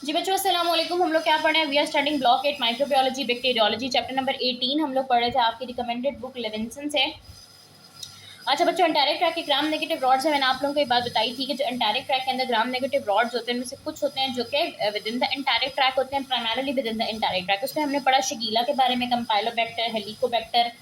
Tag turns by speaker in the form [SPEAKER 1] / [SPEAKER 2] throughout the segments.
[SPEAKER 1] जी बच्चों अस्सलाम वालेकुम। हम लोग क्या पढ़ रहे हैं? We are studying block 8 microbiology bacteriology chapter number 18 हम लोग पढ़ रहे थे आपकी रिकमेंडेड बुक लेविंसन से। अच्छा बच्चों, एंटारिक ट्रैक के ग्राम नेगेटिव रॉड्स है। मैंने आप लोगों को ये बात बताई थी कि जो एंटारिक ट्रैक के अंदर ग्राम नेगेटिव रॉड्स होते हैं उनमें से कुछ होते हैं जो कि within the enteric tract होते हैं, primarily within the enteric tract. उसमें हमने पढ़ा शिगीला के बारे में, कंपाइलोबैक्टर, हेलिकोबैक्टर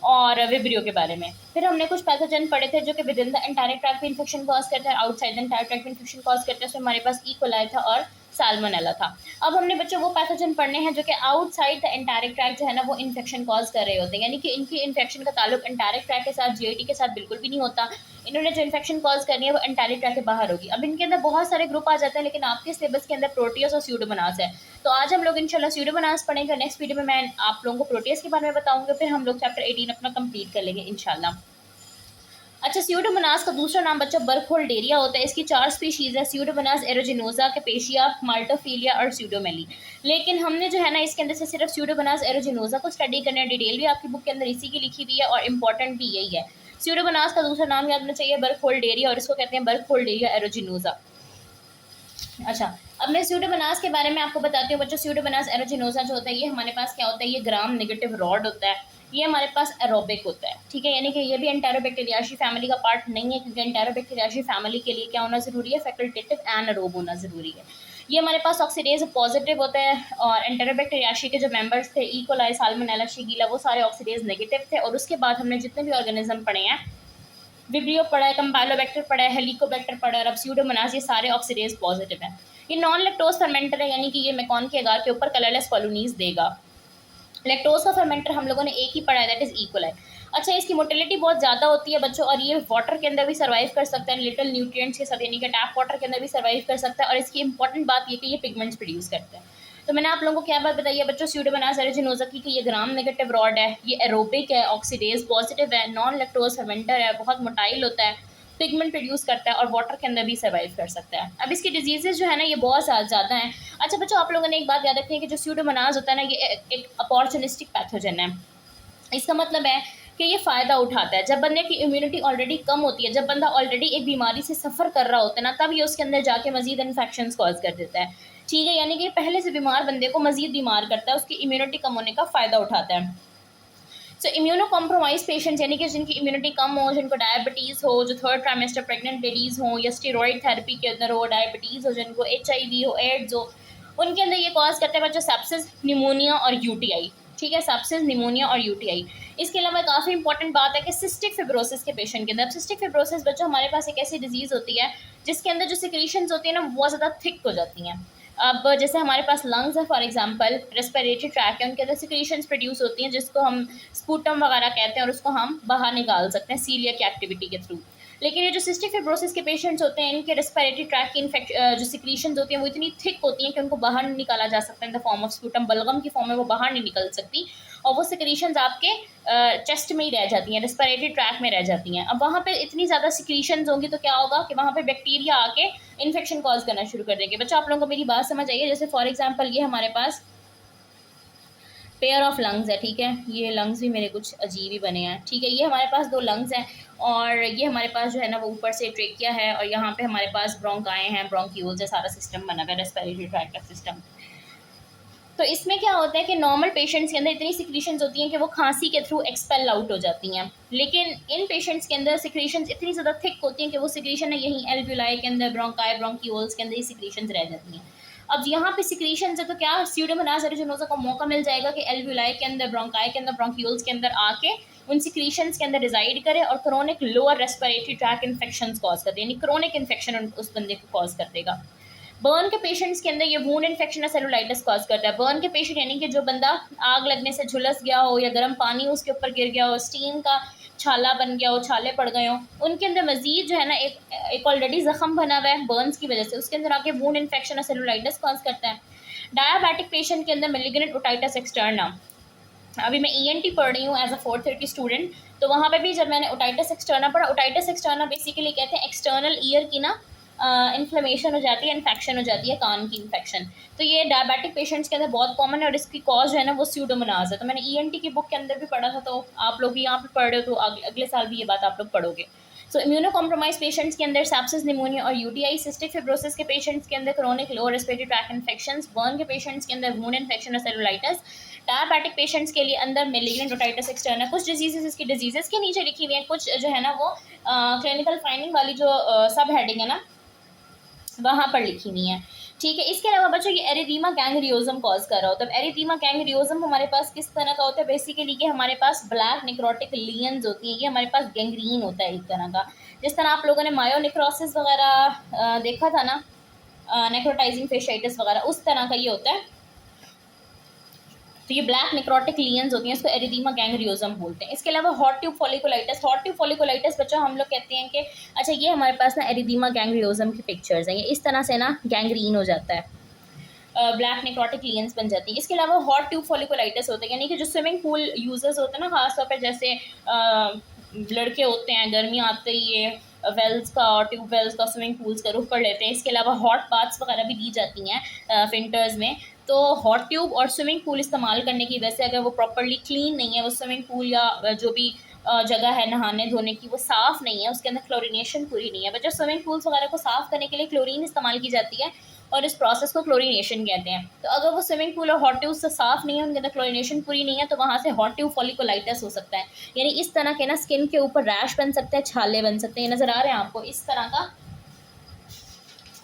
[SPEAKER 1] और विब्रियो के बारे में। फिर हमने कुछ पैथोजन पढ़े थे जो कि within the enteric track भी इन्फेक्शन कॉज करते हैं, आउटसाइड द एंटारिक ट्रैक भी इन्फेक्शन कॉज करते हैं। उसमें हमारे पास इकोलाई था और साल्मोनेला था। अब हमने बच्चों वो पैथोजन पढ़ने हैं जो कि आउटसाइड द एंटारिक ट्रैक जो है ना वो इन्फेक्शन कॉज कर रहे होते हैं, यानी कि इनकी इन्फेक्शन का ताल्लुक एंटारिक ट्रैक के साथ, जीआईटी के साथ बिल्कुल भी नहीं होता। इन्होंने जो इन्फेक्शन कॉज करनी है वो एंटारिक ट्रैक के बाहर होगी। अब इनके अंदर बहुत सारे ग्रुप आ जाते हैं, लेकिन आपके सिलेबस के अंदर प्रोटियस और स्यूडोमोनास है। तो आज हम लोग इंशाल्लाह स्यूडोमोनास पढ़ेंगे। नेक्स्ट वीडियो में मैं आप लोगों को प्रोटियस के बारे में बताऊंगा। फिर हम लोग चैप्टर 18 अपना कंप्लीट कर लेंगे इंशाल्लाह। अच्छा, स्यूडोमोनास का दूसरा नाम बच्चों बर्कहोल्डेरिया होता है। इसकी 4 स्पीशीज है: स्यूडोमोनास एरोजिनोसा, कैपेशिया, माल्टोफिलिया और स्यूडोमेली। लेकिन हमने जो है ना इसके अंदर से सिर्फ स्यूडोमोनास एरोजिनोसा को स्टडी करना है। डिटेल भी आपकी बुक के अंदर इसी की लिखी हुई है और इंपॉर्टेंट भी यही है। स्यूडोमोनास का दूसरा नाम याद रखना चाहिए बर्कहोल्डेरिया, और इसको कहते हैं बर्कहोल्डेरिया एरोजिनोसा। अच्छा, अब मैं स्यूडोमोनास के बारे में आपको बताती हूँ बच्चों। स्यूडोमोनास एरोजिनोसा जो होता है ये हमारे पास क्या होता है, ये ग्राम नेगेटिव रॉड होता है। ये हमारे पास एरोबिक होता है, ठीक है, यानी कि ये भी एंटेरोबैक्टीरियाशी फैमिली का पार्ट नहीं है, क्योंकि एंटेरोबैक्टीरियाशी फैमिली के लिए क्या होना जरूरी है, फैकल्टेटिव एनारोब होना जरूरी है। ये हमारे पास ऑक्सीडेज पॉजिटिव होता है, और एंटेरोबैक्टीरियाशी के जो मेंबर्स थे, इकोलाई, साल्मोनेला, शिगीला, वो सारे ऑक्सीडेज नेगेटिव थे। और उसके बाद हमने जितने भी ऑर्गेनिज्म पढ़े हैं, विब्रियो पढ़ा है, कंपाइलोबैक्टर पढ़ा है, हेलिकोबैक्टर पढ़ा है, और अब स्यूडोमोनास, ये सारे ऑक्सीडेज पॉजिटिव हैं। ये नॉन लैक्टोज फर्मेंटर है, यानी कि ये मैकॉन के अगार के ऊपर कलरलेस कॉलोनीज देगा। लैक्टोज का फर्मेंटर हम लोगों ने एक ही पढ़ा है, दैट इज इकोलाई। अच्छा, इसकी मोटिलिटी बहुत ज़्यादा होती है बच्चों, और ये वाटर के अंदर भी सर्वाइव कर सकता है, लिटिल न्यूट्रिएंट्स के साथ, यानी कि टैप वाटर के अंदर भी सर्वाइव कर सकता है। और इसकी इंपॉर्टेंट बात ये कि ये पिगमेंट्स प्रोड्यूस करता है। तो मैंने आप लोगों को क्या बात बताई है बच्चों, स्यूडोमोनास एरोजिनोसा की, कि ये ग्राम नेगेटिव रॉड है, ये एरोबिक है, ऑक्सीडेज पॉजिटिव है, नॉन लैक्टोज फर्मेंटर है, बहुत मोटाइल होता है, पिगमेंट प्रोड्यूस करता है और वाटर के अंदर भी सर्वाइव कर सकता है। अब इसकी डिजीजेज जो है ना ये बहुत ज़्यादा हैं। अच्छा बच्चों, आप लोगों ने एक बात याद रखनी है कि जो स्यूडोमोनास होता है ना, ये एक अपॉर्चुनिस्टिक पैथोजन है। इसका मतलब है कि ये फ़ायदा उठाता है जब बंदे की इम्यूनिटी ऑलरेडी कम होती है, जब बंदा ऑलरेडी एक बीमारी से सफ़र कर रहा होता है ना, तब ये उसके अंदर जाके मजीद इन्फेक्शन कॉज कर देता है, ठीक है, यानी कि पहले से बीमार बंदे को मजीद बीमार करता है, उसकी इम्यूनिटी कम होने का फ़ायदा उठाता है। सो इम्यूनो कॉम्प्रोमाइज पेशेंट्स, यानी कि जिनकी इम्यूनिटी कम हो, जिनको डायबिटीज़ हो, जो थर्ड ट्राइमेस्टर प्रेग्नेंट लेडीज़ हो, या स्टेरॉइड थेरेपी के अंदर हो, डायबिटीज़ हो, जिनको HIV हो, एड्स हो, उनके अंदर ये कॉज करते हैं बच्चों सेप्सिस, निमोनिया और UTI, ठीक है, सेप्सिस, निमोनिया और UTI। इसके अलावा काफ़ी इंपॉर्टेंट बात है कि सिस्टिक फिब्रोसिस के पेशेंट के अंदर, सिस्टिक फिब्रोसिस बच्चों हमारे पास एक ऐसी डिजीज़ होती है जिसके अंदर जो सिक्रीशंस होती है ना बहुत ज़्यादा थिक हो जाती हैं। अब जैसे हमारे पास लंग्स है, फॉर एग्जांपल रेस्पिरेटरी ट्रैक है, उनके अंदर सिक्रीशंस प्रोड्यूस होती हैं जिसको हम स्पूटम वगैरह कहते हैं, और उसको हम बाहर निकाल सकते हैं सीलियक एक्टिविटी के थ्रू। लेकिन ये जो सिस्टिक फिब्रोसिस के पेशेंट्स होते हैं, इनके रेस्पिरेटरी ट्रैक की जो सिक्रीशंस होती हैं वो इतनी थिक होती हैं कि उनको बाहर नहीं निकाला जा सकता in the form of sputum, बलगम की फॉर्म में वो बाहर नहीं निकल सकती, और वो सिक्रीशंस आपके चेस्ट में ही रह जाती हैं, रेस्पिरेटरी ट्रैक में रह जाती हैं। अब वहाँ पे इतनी ज़्यादा सिक्रीशंस होंगी तो क्या होगा कि वहाँ पे बैक्टीरिया आके इन्फेक्शन कॉज करना शुरू कर देंगे। बच्चों आप लोगों को मेरी बात समझ आई है? जैसे फॉर एग्जांपल ये हमारे पास पेयर ऑफ लंग्स है, ठीक है, ये लंग्स भी मेरे कुछ अजीब ही बने हैं, ठीक है, ये हमारे पास 2 लंग्स हैं, और ये हमारे पास जो है ना वो ऊपर से ट्रेकिया है, और यहाँ पे हमारे पास ब्रोंकाई हैं, ब्रोंक्यूल्स है, सारा सिस्टम बना हुआ है, रेस्पिरेटरी ट्रैक का सिस्टम। तो इसमें क्या होता है कि नॉर्मल पेशेंट्स के अंदर इतनी सिक्रीशंस होती हैं कि वो खांसी के थ्रू एक्सपेल आउट हो जाती हैं, लेकिन इन पेशेंट्स के अंदर सिक्रीशंस इतनी ज़्यादा थिक होती हैं कि वो सिक्रीशन है यहीं एल्वुलाई के अंदर, ब्रोंकाई, ब्रोंक्यूल्स के अंदर ये सिक्रीशंस रह जाती हैं। अब यहाँ पे सिक्रीशंस है तो क्या स्यूडोमोनास एरोजिनोसा को मौका मिल जाएगा कि एल्वुलाई के अंदर, ब्रोंकाई के अंदर, ब्रोंक्यूल्स के अंदर आके उन सिक्रीशंस के अंदर रिजाइड करे और chronic lower respiratory tract infection cause कर दे, यानी क्रोनिक इन्फेक्शन उस बंदे को कॉज कर देगा। बर्न के पेशेंट्स के अंदर ये वूंड इन्फेक्शन या सेलुलाइटिस कॉज करता है। बर्न के पेशेंट यानी कि जो बंदा आग लगने से झुलस गया हो, या गर्म पानी उसके ऊपर गिर गया हो, स्टीम का छाला बन गया हो, छाले पड़ गए हो, उनके अंदर मजीद जो है ना एक ऑलरेडी जख्म बना हुआ है बर्न्स की वजह से, उसके अंदर आके वूंड इन्फेक्शन या सेलुलाइटिस कॉज करता है। डायबिटिक पेशेंट के अंदर मेलिग्नेंट ओटाइटिस एक्सटर्ना, अभी मैं ENT पढ़ रही हूँ एज अ 4th ईयर की स्टूडेंट, तो वहाँ पे भी जब मैंने ओटाइटिस एक्सटर्ना पढ़ा, ओटाइटिस एक्सटर्ना बेसिकली कहते हैं एक्सटर्नल ईयर की ना इन्फ्लेमेशन हो जाती है, इन्फेक्शन हो जाती है, कान की इन्फेक्शन। तो ये डायबिटिक पेशेंट्स के अंदर बहुत कॉमन है, और इसकी कॉज जो है ना वो स्यूडोमोनास है। तो मैंने ENT की बुक के अंदर भी पढ़ा था, तो आप लोग भी यहाँ पे पढ़ रहे हो तो अगले साल भी ये बात आप लोग पढ़ोगे। सो इम्यूनो कॉम्प्रोमाइज पेशेंट्स के अंदर सेप्सिस, निमोनिया और यूटीआई, सिस्टिक फिब्रोसिस के पेशेंट्स के अंदर chronic lower respiratory tract infections, burn के पेशेंट्स के अंदर वुंड इन्फेक्शन और सेलुलाइटिस, डायबिटिक पेशेंट्स के लिए अंदर मेलिग्नेंट ओटाइटिस एक्सटर्ना। कुछ डिजीजेस इसकी डिजीजेस के नीचे लिखी हुई हैं, कुछ जो है ना वो क्लिनिकल फाइंडिंग वाली जो सब हेडिंग है ना वहाँ पर लिखी हुई है, ठीक है। इसके अलावा बच्चों ये एरिथीमा गैंग्रियोजम कॉज कर रहा होता है। एरिथीमा गैंग्रियोजम हमारे पास किस तरह का होता है, बेसिकली कि हमारे पास ब्लैक निक्रोटिक लियंस होती हैं, ये हमारे पास गैंग्रीन होता है एक तरह का। जिस तरह आप लोगों ने मायोनिक्रोसिस वगैरह देखा था ना, नेक्रोटाइजिंग फेशियाइटिस वगैरह, उस तरह का ये होता है। तो ये ब्लैक निक्रोटिक लियंस होती हैं, इसको एरिथीमा गैंग्रियोजम बोलते हैं। इसके अलावा hot tube folliculitis, hot tube folliculitis बच्चों हम लोग कहते हैं कि अच्छा ये हमारे पास ना एरिथीमा गैंग्रियोजम की पिक्चर्स हैं, ये इस तरह से ना गैंग्रीन हो जाता है, ब्लैक निक्रोटिक लियंस बन जाती है। इसके अलावा हॉट ट्यूब फॉलिकुलाइटिस होता है, यानी कि जो स्विमिंग पूल यूजर्स होते हैं ना, खासतौर पर जैसे लड़के होते हैं, गर्मी आते ही ये वेल्स का, ट्यूब वेल्स का, स्विमिंग पूल्स का रुख कर लेते हैं। इसके अलावा हॉट बाथ्स वगैरह भी दी जाती हैं विंटर्स में। तो हॉट ट्यूब और स्विमिंग पूल इस्तेमाल करने की वजह से अगर वो प्रॉपर्ली क्लीन नहीं है, वो स्विमिंग पूल या जो भी जगह है नहाने धोने की, वो साफ़ नहीं है, उसके अंदर क्लोरीनेशन पूरी नहीं है। बच्चों स्विमिंग पूल्स वगैरह को साफ़ करने के लिए क्लोरीन इस्तेमाल की जाती है और इस प्रोसेस को क्लोरीनेशन कहते हैं। तो अगर वो स्विमिंग पूल और हॉट ट्यूब से साफ़ नहीं है, उनके अंदर क्लोरीनेशन पूरी नहीं है, तो वहाँ से हॉट ट्यूब फॉलिकुलाइटिस हो सकता है। यानी इस तरह के ना स्किन के ऊपर रैश बन सकते हैं, छाले बन सकते हैं। नज़र आ रहे हैं आपको, इस तरह का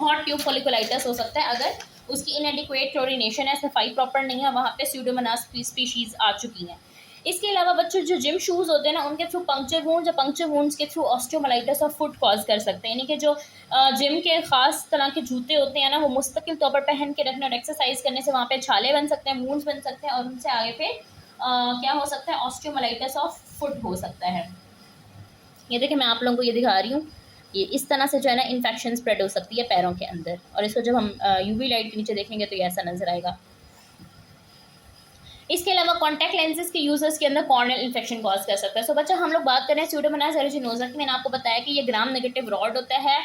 [SPEAKER 1] हॉट ट्यूब फॉलिकुलाइटिस हो सकता है अगर उसकी इनएडिक्वेट क्लोरीनेशन है, सफाई प्रॉपर नहीं है, वहाँ पे स्यूडोमोनास स्पीशीज़ आ चुकी हैं। इसके अलावा बच्चों जो जिम शूज़ होते हैं ना, उनके थ्रू पंक्चर वूंड्स या पंक्चर वूंड्स के थ्रू ऑस्टियोमाइलाइटिस और फुट कॉज कर सकते हैं। यानी कि जो जिम के ख़ास तरह के जूते होते हैं ना, वो मुस्तकिल तौर पर पहन के रखने और एक्सरसाइज करने से वहाँ पे छाले बन सकते हैं, वूंड्स बन सकते हैं और उनसे आगे फिर क्या हो सकता है, ऑस्टियोमाइलाइटिस ऑफ फुट हो सकता है। ये देखिए मैं आप लोगों को ये दिखा रही हूँ, ये इस तरह से जो है ना इन्फेक्शन स्प्रेड हो सकती है पैरों के अंदर, और इसको जब हम यूवी लाइट के नीचे देखेंगे तो ये ऐसा नजर आएगा। इसके अलावा कॉन्टैक्ट लेंसेज के यूजर्स के अंदर कॉर्नियल इन्फेक्शन कॉज कर सकता है। सो बच्चा हम लोग बात करें स्यूडोमोनास एरिजिनोसा की, मैंने आपको बताया कि ये ग्राम नेगेटिव रॉड होता है,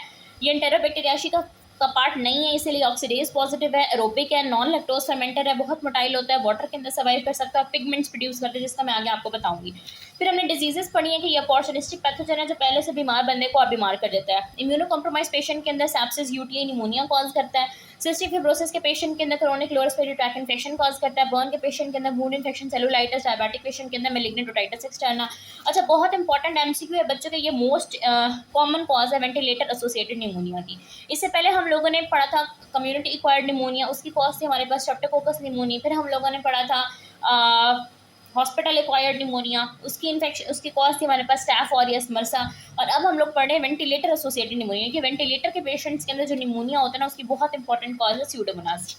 [SPEAKER 1] ये एंटेरोबैक्टीरियाशी का पार्ट नहीं है, इसीलिए ऑक्सीडेज पॉजिटिव है, एरोबिक है, नॉन लैक्टोज फर्मेंटर है, बहुत मोटाइल होता है, वाटर के अंदर सर्वाइव कर सकता है, पिगमेंट्स प्रोड्यूस करते हैं, जिसका मैं आगे आपको बताऊंगी। फिर हमने डिजीजेस पढ़ी है कि ये अपॉर्चुनिस्टिक पैथोजन है जो पहले से बीमार बंदे को और बीमार कर देता है। इम्यूनो कॉम्प्रोमाइज पेशेंट के अंदर सेप्सिस, यूटीआई, निमोनिया कॉज करता है। सिस्टिक फिब्रोसिस के पेशेंट के अंदर chronic lower respiratory tract infection cause करता है। बर्न के पेशेंट के अंदर wound infection, cellulitis, diabetic patient के अंदर मैलिग्नेंट ओटाइटिस एक्सटर्ना। अच्छा बहुत इंपॉर्टेंट एमसीक्यू है बच्चों के, ये मोस्ट कॉमन कॉज है वेंटिलेटर एसोसिएटेड निमोनिया की। इससे पहले हम लोगों ने पढ़ा था कम्युनिटी एक्वायर्ड निमोनिया, उसकी कॉज थी हमारे पास स्ट्रेप्टोकोकस निमोनिया। फिर हम लोगों ने पढ़ा था हॉस्पिटल एक्वायर्ड निमोनिया, उसकी इन्फेक्शन, उसकी कॉज थी हमारे पास स्टैफ ऑरियस, मरसा। और अब हम लोग पढ़ रहे हैं वेंटिलेटर एसोसिएटेड निमोनिया, कि वेंटिलेटर के पेशेंट्स के अंदर जो निमोनिया होता है ना, उसकी बहुत इंपॉर्टेंट कॉज है स्यूडोमोनास।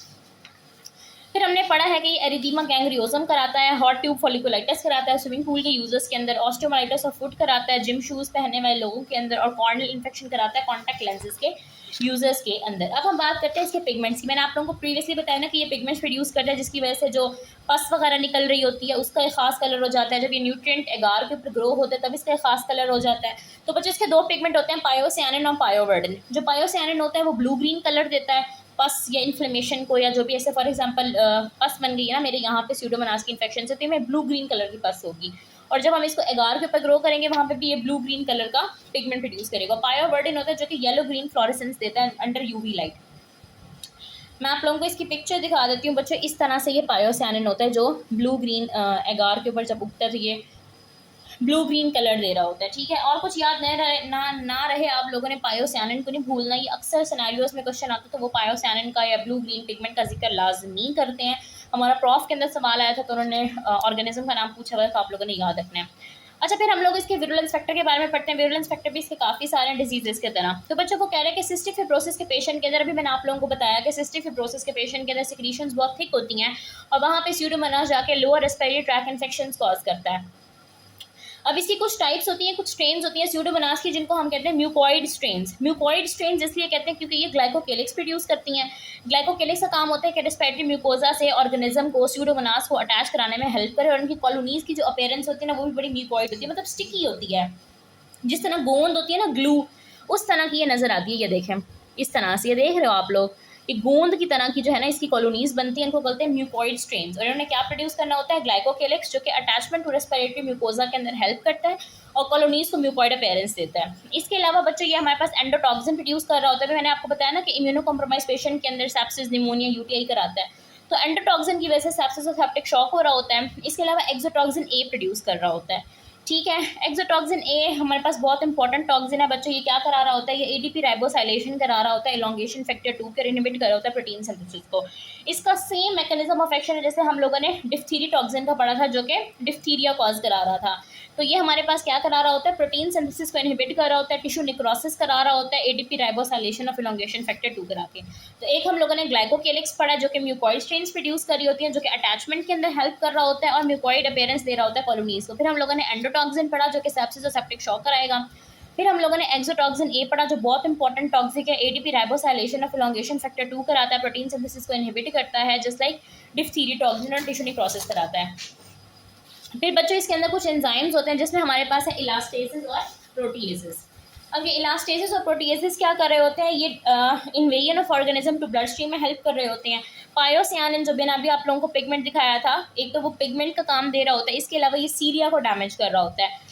[SPEAKER 1] फिर हमने पढ़ा है कि एरिथीमा गैंग्रियोजम कराता है, हॉट ट्यूब फॉलिकुलाइटिस कराता है स्विमिंग पूल के यूजर्स के अंदर, ऑस्टियोमाइलाइटिस ऑफ फुट कराता है जिम शूज़ पहनने वाले लोगों के अंदर, और कॉर्नियल इन्फेक्शन कराता है कॉन्टैक्ट लेंसेज के यूजर्स के अंदर। अब हम बात करते हैं इसके पिगमेंट्स की। मैंने आप लोगों को प्रीवियसली बताया ना कि ये पिगमेंट्स प्रोड्यूस करता है, जिसकी वजह से जो पस वगैरह निकल रही होती है उसका एक खास कलर हो जाता है। जब ये न्यूट्रिएंट एगार के ऊपर ग्रो होता है तब इसका एक खास कलर हो जाता है। तो बच्चे इसके दो पिगमेंट होते हैं, पायोसियानिन और पायोवर्डिन। जो पायोसियानिन होता है वो ब्लू ग्रीन कलर देता है पस या इन्फ्लेमेशन को, या जो भी ऐसे फॉर एग्जांपल पस बन गई है ना मेरे यहाँ पे स्यूडोमोनास की इन्फेक्शन से, तो ये ब्लू ग्रीन कलर की पस होगी। और जब हम इसको एगार के ऊपर ग्रो करेंगे वहाँ पे भी ये ब्लू ग्रीन कलर का पिगमेंट प्रोड्यूस करेगा। पायोवर्डिन होता है जो कि येलो ग्रीन फ्लोरेसेंस देता है अंडर यूवी लाइट। मैं आप लोगों को इसकी पिक्चर दिखा देती हूँ बच्चों, इस तरह से ये पायोसियानिन होता है जो ब्लू ग्रीन एगार के ऊपर जब उगता है तो ये ब्लू ग्रीन कलर दे रहा होता है, ठीक है। और कुछ याद ना रहे आप लोगों ने पायोसियानिन को नहीं भूलना, ये अक्सर सिनेरियोस में क्वेश्चन आता है तो वो पायोसियानिन का या ब्लू ग्रीन पिगमेंट का जिक्र लाजमी करते हैं। हमारा प्रॉफ के अंदर सवाल आया था तो उन्होंने ऑर्गेनिज्म का नाम पूछा हुआ है, तो आप लोगों ने याद रखना है। अच्छा फिर हम लोग इसके विरुलेंस फैक्टर के बारे में पढ़ते हैं। विरुलेंस फैक्टर भी इसके काफ़ी सारे डिजीजेस के तरह। तो बच्चों को कह रहे हैं कि सिस्टिक फिब्रोसिस के पेशेंट के अंदर, अभी मैंने आप लोगों को बताया कि सिस्टिक फिब्रोसिस के पेशेंट के अंदर सिक्रीशंस बहुत थिक होती हैं और वहाँ पे स्यूडोमोनास जाके lower respiratory tract infections cause करता है। अब इसकी कुछ टाइप्स होती हैं, कुछ स्ट्रेन्स होती हैं स्यूडोमोनास की, जिनको हम कहते हैं म्यूकोइड स्ट्रेन्स। म्यूकोइड स्ट्रेन्स इसलिए कहते हैं क्योंकि ये ग्लाइकोकेलिक्स प्रोड्यूस करती हैं। ग्लाइकोकेलिक्स का काम होता है कि रेस्पिरेटरी म्यूकोजा से ऑर्गेनिज्म को, स्यूडोमोनास को अटैच कराने में हेल्प करे, और उनकी कॉलोनीज की जो अपीयरेंस होती है ना वो भी बड़ी म्यूकोइड होती है, मतलब स्टिकी होती है। जिस तरह गोंद होती है ना ग्लू, उस तरह की ये नज़र आती है। ये देखें इस तरह से, ये देख रहे हो आप लोग, एक गोंद की तरह की जो है ना इसकी कॉलोनीज बनती हैं, इनको बोलते हैं म्यूकोइड स्ट्रेन्स। और इन्होंने क्या प्रोड्यूस करना होता है, ग्लाइकोकेलिक्स, जो कि अटैचमेंट टू रेस्पिरेटरी म्यूकोजा के अंदर हेल्प करता है और कॉलोनीज को म्यूकोइड अपीयरेंस देता है। इसके अलावा बच्चों ये हमारे पास एंडोटॉक्सिन प्रोड्यूस कर रहा होता है। मैंने आपको बताया ना कि इम्यूनो कॉम्प्रोमाइज पेशेंट के अंदर सेप्सिस, निमोनिया, यूटीआई कराता है, तो एंडोटॉक्सिन की वजह से सेप्सिस और सेप्टिक शॉक हो रहा होता है। इसके अलावा एक्सोटॉक्सिन ए प्रोड्यूस कर रहा होता है, ठीक है। एक्सोटॉक्सिन ए हमारे पास बहुत इंपॉर्टेंट टॉक्सिन है बच्चों। ये क्या करा रहा होता है, ये एडीपी राइबोसाइलेशन करा रहा होता है, एलोंगेशन फैक्टर 2 के इनहिबिट कर रहा होता है प्रोटीन सिंथेसिस को। इसका सेम मैकेनिज्म ऑफ एक्शन है जैसे हम लोगों ने डिफ्थीरी टॉक्सिन का पढ़ा था, जो कि डिफ्थीरिया कॉज करा रहा था। तो ये हमारे पास क्या करा रहा होता है, प्रोटीन सिंथेसिस को इनहिबिट कर रहा होता है, टिश्यू निक्रोसिस करा रहा होता है, एडीपी राइबोसाइलेशन ऑफ एलोंगेशन फैक्टर 2 करा के। तो एक हम लोगों ने ग्लाइकोकेलिक्स पढ़ा जो कि म्यूकोइड स्ट्रेन्स प्रोड्यूस कर रही होती है, जो कि अटैचमेंट के अंदर हेल्प कर रहा होता है और म्यूकोइड अपीयरेंस दे रहा होता है कॉलोनीज को। फिर हम लोगों ने एंडोटॉक्सिन पढ़ा जो कि सेप्सिस और सेप्टिक शॉक कराएगा। फिर हम लोगों ने एक्सोटॉक्सिन ए पढ़ा जो बहुत इंपॉर्टेंट टॉक्सिक है, एडीपी राइबोसाइलेशन ऑफ एलोंगेशन फैक्टर 2 कराता है, प्रोटीन सिंथेसिस को इनहिबिट करता है, जस्ट लाइक डिफ्थीरी टॉक्सिन और टिश्यू निक्रोसिस कराता है। फिर बच्चों इसके अंदर कुछ एंजाइम्स होते हैं जिसमें हमारे पास है इलास्टेसिस और प्रोटीएसिस। अब ये इलास्टेसिस और प्रोटीएसिस क्या कर रहे होते हैं, ये invasion of organism to blood stream में हेल्प कर रहे होते हैं। पायोसियानिन जो मैंने अभी आप लोगों को पिगमेंट दिखाया था, एक तो वो पिगमेंट का काम दे रहा होता है, इसके अलावा ये सीलिया को डैमेज कर रहा होता है।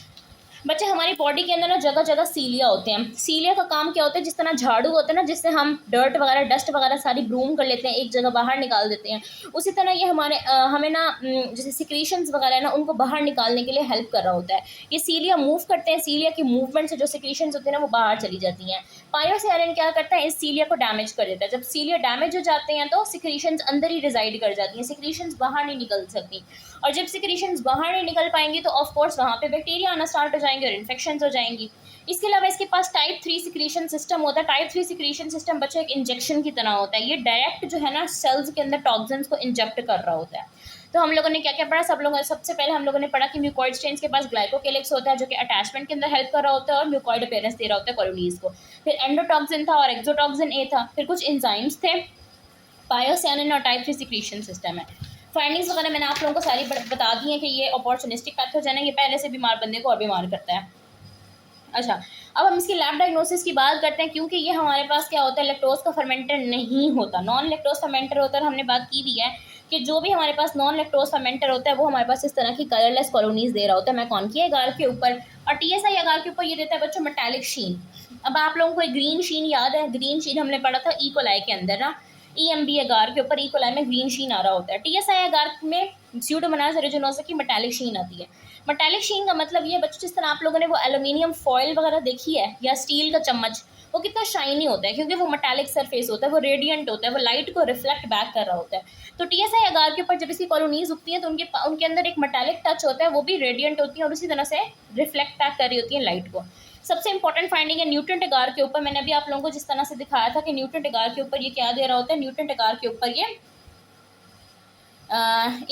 [SPEAKER 1] बच्चे हमारी बॉडी के अंदर ना जगह जगह सीलिया होते हैं। सीलिया का काम क्या होता है, जिस तरह झाड़ू होता है ना जिससे हम डर्ट वगैरह, डस्ट वगैरह सारी ब्रूम कर लेते हैं, एक जगह बाहर निकाल देते हैं, उसी तरह ये हमारे हमें ना जैसे सिक्रीशंस वगैरह है ना उनको बाहर निकालने के लिए हेल्प कर रहा होता है। ये सीलिया मूव करते हैं, सीलिया की मूवमेंट से जो सिक्रीशंस होती है ना वो बाहर चली जाती हैं। पायोसियानिन क्या करता है, इस सीलिया को डैमेज कर देता है। जब सीलिया डैमेज हो जाते हैं तो सिक्रीशंस अंदर ही रिजाइड कर जाती हैं, सिक्रीशंस बाहर नहीं निकल सकती, और जब सिक्रीशंस बाहर नहीं निकल पाएंगी तो ऑफ कोर्स वहाँ पे बैक्टीरिया आना स्टार्ट हो जाएंगे और इन्फेक्शंस हो जाएंगी। इसके अलावा इसके पास टाइप 3 सिक्रीशन सिस्टम होता है। टाइप 3 सिक्रीशन सिस्टम बच्चों एक इंजेक्शन की तरह होता है, ये डायरेक्ट जो है ना सेल्स के अंदर टॉक्सिन्स को इंजेक्ट कर रहा होता है। तो हम लोगों ने क्या क्या पढ़ा, सबसे पहले हम लोगों ने पढ़ा कि म्यूकोइड स्ट्रेन्स के पास ग्लाइकोकेलिक्स होता है जो कि अटैचमेंट के अंदर हेल्प कर रहा होता है और म्यूकोइड अपीयरेंस दे रहा होता है कॉलोनीज को। फिर एंडोटॉक्सिन था और एक्सोटॉक्सिन ए था। फिर कुछ एंजाइम्स थे, पायोसियानिन और टाइप 3 सिक्रीशन सिस्टम है। फाइंडिंग्स वगैरह मैंने आप लोगों को सारी बता दी है कि ये अपॉर्चुनिस्टिक पैथोजन है, ये पहले से बीमार बंदे को और बीमार करता है। अच्छा, अब हम इसकी लैब डायग्नोसिस की बात करते हैं, क्योंकि ये हमारे पास क्या होता है, लैक्टोज का फर्मेंटर नहीं होता, नॉन लैक्टोज फर्मेंटर होता है। हमने बात की भी है कि जो भी हमारे पास नॉन लैक्टोज फर्मेंटर होता है वो हमारे पास इस तरह की कलरलेस कॉलोनीज दे रहा होता है मैकॉन की एगार के ऊपर, और टीएसआई एगार के ऊपर ये देता है बच्चों मेटालिक शीन। अब आप लोगों को एक ग्रीन शीन याद है, ग्रीन शीन हमने पढ़ा था ई कोलाई के अंदर ना, EMB एगार के ऊपर ई कोलाई में ग्रीन शीन आ रहा होता है। टीएसआई एगार में स्यूडोमोनास एरिजिनोसा की मेटालिक शीन आती है। मेटालिक शीन का मतलब ये बच्चों, जिस तरह आप लोगों ने वो एल्यूमिनियम फॉइल वगैरह देखी है या स्टील का चम्मच, वो कितना शाइनी होता है क्योंकि वो मेटालिक सरफेस होता है, वो रेडियंट होता है, वो लाइट को रिफ्लेक्ट बैक कर रहा होता है। तो टीएसआई एगार के ऊपर जब इसकी कॉलोनीज उगती हैं तो उनके अंदर एक मेटालिक टच होता है, वो भी रेडियंट होती है और उसी तरह से रिफ्लेक्ट बैक कर रही होती है लाइट को। सबसे इंपॉर्टेंट फाइंडिंग है न्यूट्रेंट एगार के ऊपर। मैंने अभी आप लोगों को जिस तरह से दिखाया था कि न्यूट्रेंट एगार के ऊपर ये क्या दे रहा होता है, न्यूट्रेंट एगार के ऊपर ये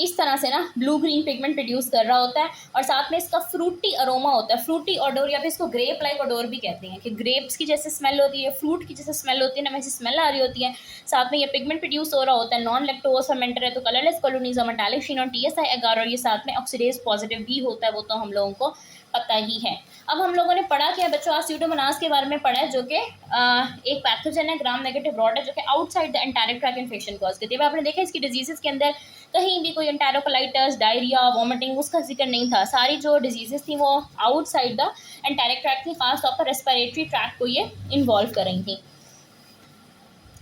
[SPEAKER 1] इस तरह से ना ब्लू ग्रीन पिगमेंट प्रोड्यूस कर रहा होता है, और साथ में इसका फ्रूटी अरोमा होता है, फ्रूटी ऑडोर, या फिर इसको ग्रेप लाइक ऑडोर भी कहते हैं कि ग्रेप्स की जैसे स्मेल होती है, फ्रूट की जैसे स्मेल होती है ना, वैसी स्मेल आ रही होती है। साथ में ये पिगमेंट प्रोड्यूस हो रहा होता है, नॉन लैक्टोज फर्मेंटर है तो कलरलेस कॉलोनीज, मेटालिक शीन और टीएसआई एगार, और ये साथ में ऑक्सीडेज पॉजिटिव भी होता है, वो तो हम लोगों को पता ही है। अब हम लोगों ने पढ़ा क्या बच्चों, आज स्यूडोमोनास के बारे में पढ़ा है जो कि एक पैथोजन है, ग्राम नेगेटिव रॉड है, जो कि outside the enteric tract infection cause करती है। आपने देखा इसकी डिजीजेस के अंदर कहीं भी कोई एंटेरोकोलाइटिस, डायरिया, वॉमिटिंग उसका जिक्र नहीं था। सारी जो डिजीजेस थी वो आउटसाइड द एंटेरिक ट्रैक्ट थी, खासतौर पर रेस्पिरेटरी ट्रैक्ट को ये इन्वॉल्व कर रही थी।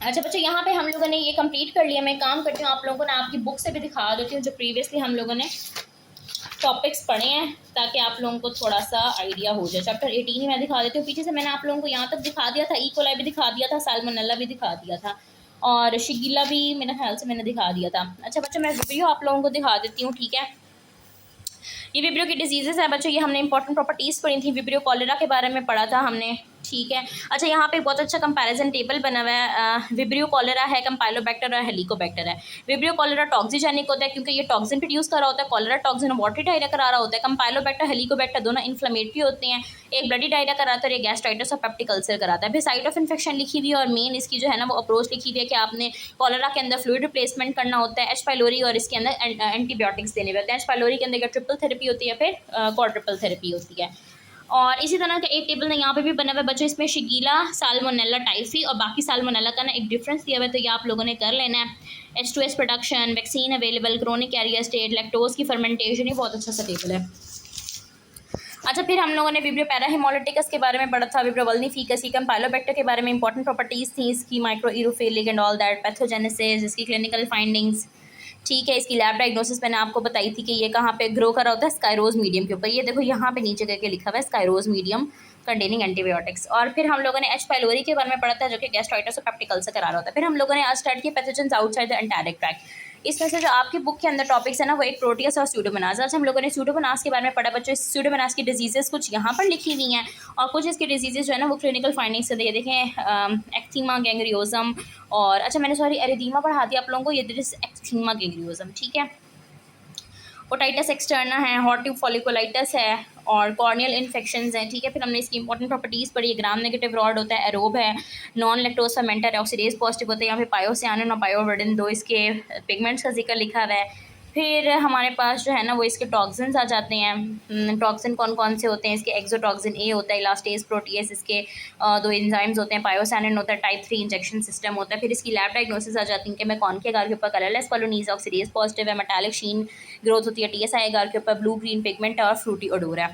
[SPEAKER 1] अच्छा बच्चों, यहाँ पे हम लोगों ने ये कंप्लीट कर लिया। मैं काम करती हूँ आप लोगों को ना आपकी बुक से भी दिखा देती हूँ जो प्रीवियसली हम लोगों ने टॉपिक्स पढ़े हैं, ताकि आप लोगों को थोड़ा सा आइडिया हो जाए। चैप्टर 18 ही मैं दिखा देती हूँ। पीछे से मैंने आप लोगों को यहाँ तक दिखा दिया था, ई कोलाई भी दिखा दिया था, साल्मोनेला भी दिखा दिया था, और शिगिला भी मेरे ख्याल से मैंने दिखा दिया था। अच्छा बच्चों, मैं विब्रियो आप लोगों को दिखा देती हूँ, ठीक है। ये विब्रियो की डिजीजेस है बच्चों, ये हमने इंपॉर्टेंट प्रॉपर्टीज़ पढ़ी थी, विब्रियो कॉलेरा के बारे में पढ़ा था हमने, ठीक है। अच्छा, यहाँ पे बहुत अच्छा कंपैरिजन टेबल बना हुआ है। विब्रियो कॉलेरा है, कंपाइलोबैक्टर और हेलिकोबैक्टर है। विब्रियो कॉलेरा टॉक्सिजेनिक होता है क्योंकि ये टॉक्सिन प्रोड्यूस कर रहा होता है, कॉलेरा टॉक्सिन वाटरी डायरिया करा रहा होता है। कंपाइलोबैक्टर, हेलिकोबैक्टर दोनों इन्फ्लेमेटरी होते हैं, एक ब्लडी डायरिया कराता है और एक गैस्ट्राइटिस और पेप्टिक अल्सर कराता है। फिर साइट ऑफ इन्फेक्शन लिखी हुई है और मेन इसकी जो है ना वो अप्रोच लिखी हुई है कि आपने कॉलेरा के अंदर फ्लूइड रिप्लेसमेंट करना होता है, एच पाइलोरी, और इसके अंदर एंटीबायोटिक्स देने होते हैं। एच पाइलोरी के अंदर ट्रिपल थेरेपी होती है, फिर क्वाड्रुपल थेरेपी होती है। और इसी तरह का एक टेबल ना यहाँ पे भी बना हुआ है बच्चों, इसमें शिगीला, साल्मोनेला टाइफी और बाकी साल्मोनेला का ना एक डिफरेंस दिया हुआ है, तो ये आप लोगों ने कर लेना है। H2S production, vaccine available, chronic carrier state, lactose की फर्मेंटेशन, ये बहुत अच्छा सा टेबल है। अच्छा, फिर हम लोगों ने विब्रियो पैराहिमोलिटिकस के बारे में पढ़ा था, विब्रियो वल्निफिकस, ईकम पाइलोबैक्टर के बारे में इंपॉर्टेंट प्रॉपर्टीज़ थी इसकी, microaerophilic and all that, pathogenesis, इसकी क्लिनिकल फाइंडिंग्स, ठीक है। इसकी लैब डायग्नोसिस मैंने आपको बताई थी कि ये कहाँ पे ग्रो कर रहा होता है, स्कायरोज मीडियम के ऊपर। ये देखो यहाँ पे नीचे करके लिखा हुआ है स्कायरोज मीडियम कंटेनिंग एंटीबायोटिक्स। और फिर हम लोगों ने एच पाइलोरी के बारे में पढ़ा था, जो कि गैस्ट्राइटिस और पेप्टिकल से करा रहा होता है। फिर हम लोगों ने आज स्टार्ट किया पैथोजेंस आउटसाइड द एंटारिक ट्रैक्ट। इसमें से जो आपकी बुक के अंदर टॉपिक्स है ना, वो एक प्रोटियस और स्यूडोमोनास। आज हम लोगों ने स्यूडोमोनास के बारे में पढ़ा बच्चों। इस स्यूडोमोनास की डिजीजेस कुछ यहाँ पर लिखी हुई हैं और कुछ इसकी डिजीजेस जो है ना वो क्लिनिकल फाइंडिंग्स से देखें, एक्थीमा गैंग्रियोजम, और अच्छा मैंने सॉरी एरिदीमा पढ़ा दिया आप लोगों को, ये एक्थीमा गैंग्रियोजम, ठीक है। ओटाइटिस एक्सटर्ना है, हॉर्टिव फॉलिकुलाइटिस है और कॉर्नियल इन्फेक्शंस हैं, ठीक है। फिर हमने इसकी इंपॉर्टेंट प्रॉपर्टीज़ पढ़ी है। ग्राम नेगेटिव रॉड होता है, एरोब है, नॉन लैक्टोज फर्मेंटर है, ऑक्सीडेज पॉजिटिव होता है। यहाँ पे पायोसियानिन और पायोवर्डिन दो इसके पिगमेंट्स का जिक्र लिखा हुआ है। फिर हमारे पास जो है ना वो इसके टॉक्सिन्स आ जाते हैं। टॉक्सिन कौन कौन से होते हैं, इसके एक्सोटॉक्सिन ए होता है, इलास्टेज प्रोटीएस, इसके दो एंजाइम्स होते हैं, पायोसानिन होता है, टाइप 3 इंजेक्शन सिस्टम होता है। फिर इसकी लैब डायग्नोसिस आ जाती है कि मैं कौन के आगार के ऊपर कलरलेस कॉलोनीज, ऑक्सीडेज पॉजिटिव है, मेटालिक शीन ग्रोथ होती है, TSI आगार के ऊपर, ब्लू ग्रीन पिगमेंट और फ्रूटी ओडोर है।